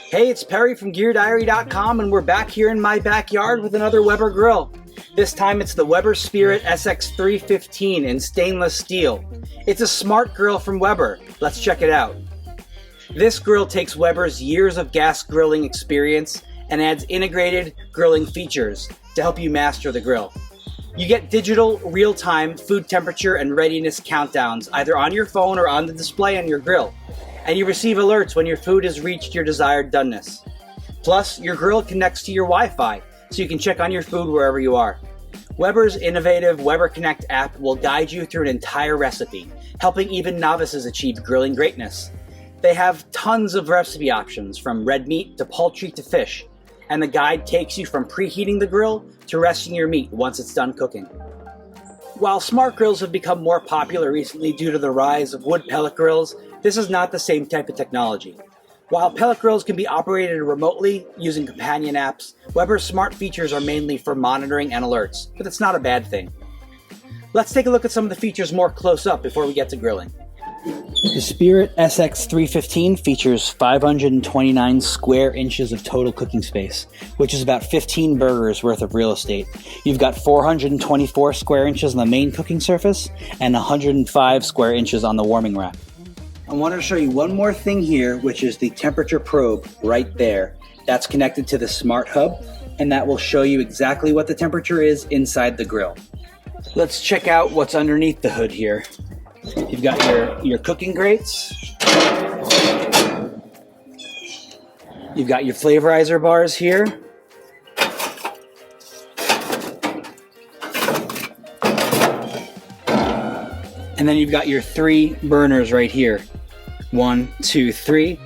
Hey, it's Perry from GearDiary.com, and we're back here in my backyard with another Weber grill. This time it's the Weber Spirit SX-315 in stainless steel. It's a smart grill from Weber. Let's check it out. This grill takes Weber's years of gas grilling experience and adds integrated grilling features to help you master the grill. You get digital, real-time food temperature and readiness countdowns either on your phone or on the display on your grill. And you receive alerts when your food has reached your desired doneness. Plus, your grill connects to your Wi-Fi, so you can check on your food wherever you are. Weber's innovative Weber Connect app will guide you through an entire recipe, helping even novices achieve grilling greatness. They have tons of recipe options, from red meat to poultry to fish, and the guide takes you from preheating the grill to resting your meat once it's done cooking. While smart grills have become more popular recently due to the rise of wood pellet grills, this is not the same type of technology. While pellet grills can be operated remotely using companion apps, Weber's smart features are mainly for monitoring and alerts, but it's not a bad thing. Let's take a look at some of the features more close up before we get to grilling. The Spirit SX-315 features 529 square inches of total cooking space, which is about 15 burgers worth of real estate. You've got 424 square inches on the main cooking surface and 105 square inches on the warming rack. I want to show you one more thing here, which is the temperature probe right there. That's connected to the smart hub, and that will show you exactly what the temperature is inside the grill. Let's check out what's underneath the hood here. You've got your cooking grates. You've got your flavorizer bars here. And then you've got your 3 burners right here. 1, 2, 3,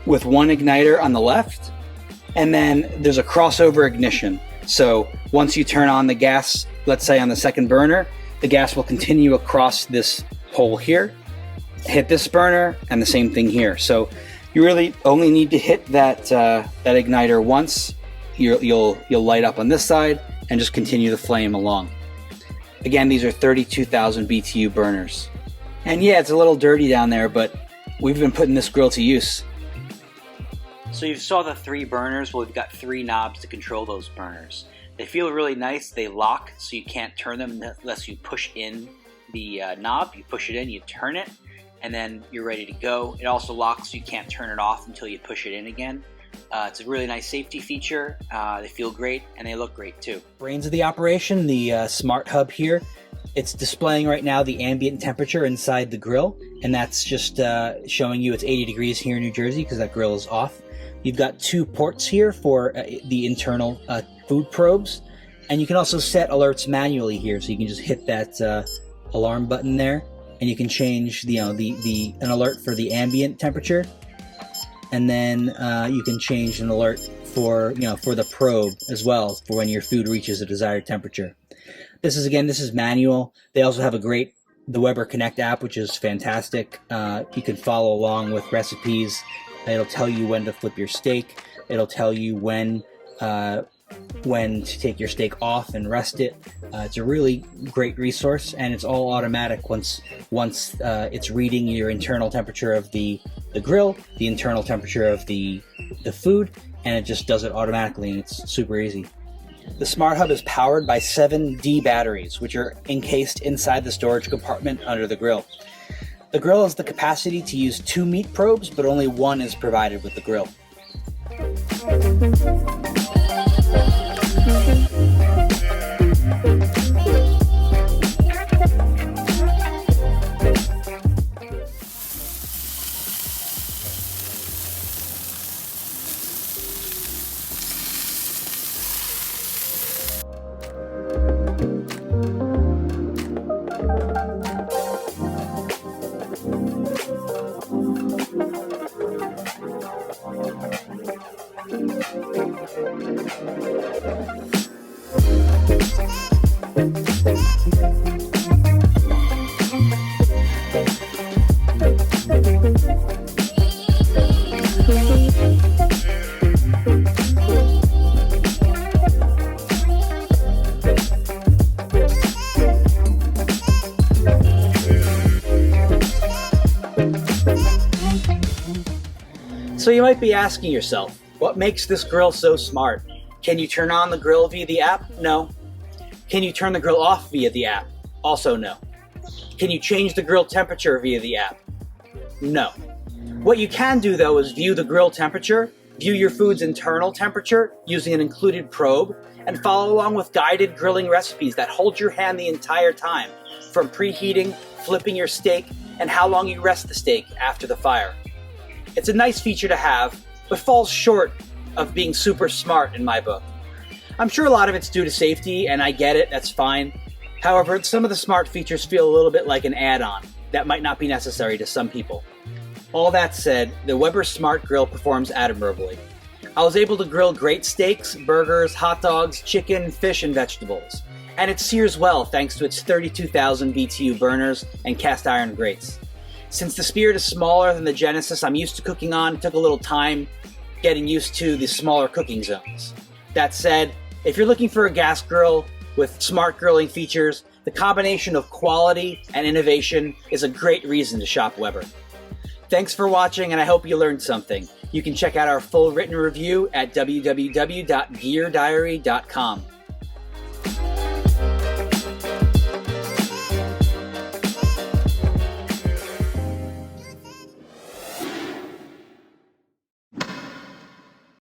with one igniter on the left. And then there's a crossover ignition. So once you turn on the gas, let's say on the second burner, the gas will continue across this hole here, hit this burner, and the same thing here. So you really only need to hit that igniter once. You'll light up on this side and just continue the flame along. Again, these are 32,000 BTU burners. And yeah, it's a little dirty down there, but we've been putting this grill to use. So you saw the 3 burners. Well, we've got 3 knobs to control those burners. They feel really nice. They lock, so you can't turn them unless you push in the knob. You push it in, you turn it, and then you're ready to go. It also locks, so you can't turn it off until you push it in again. It's a really nice safety feature. They feel great, and they look great too. Brains of the operation, the smart hub here. It's displaying right now the ambient temperature inside the grill, and that's just showing you it's 80 degrees here in New Jersey because that grill is off. You've got 2 ports here for the internal food probes, and you can also set alerts manually here, so you can just hit that alarm button there, and you can change an alert for the ambient temperature, and then you can change an alert for the probe as well, for when your food reaches a desired temperature. This is manual. They also have the Weber Connect app, which is fantastic. You can follow along with recipes. It'll tell you when to flip your steak. It'll tell you when to take your steak off and rest it. It's a really great resource, and it's all automatic once it's reading your internal temperature of the grill, the internal temperature of the food, and it just does it automatically, and it's super easy. The Smart Hub is powered by 7 D batteries, which are encased inside the storage compartment under the grill. The grill has the capacity to use 2 meat probes, but only 1 is provided with the grill. So you might be asking yourself, what makes this grill so smart? Can you turn on the grill via the app? No. Can you turn the grill off via the app? Also no. Can you change the grill temperature via the app? No. What you can do though is view the grill temperature, view your food's internal temperature using an included probe, and follow along with guided grilling recipes that hold your hand the entire time, from preheating, flipping your steak, and how long you rest the steak after the fire. It's a nice feature to have, but falls short of being super smart in my book. I'm sure a lot of it's due to safety, and I get it, that's fine. However, some of the smart features feel a little bit like an add-on that might not be necessary to some people. All that said, the Weber Smart Grill performs admirably. I was able to grill great steaks, burgers, hot dogs, chicken, fish, and vegetables. And it sears well thanks to its 32,000 BTU burners and cast iron grates. Since the Spirit is smaller than the Genesis I'm used to cooking on, it took a little time getting used to the smaller cooking zones. That said, if you're looking for a gas grill with smart grilling features, the combination of quality and innovation is a great reason to shop Weber. Thanks for watching, and I hope you learned something. You can check out our full written review at www.geardiary.com.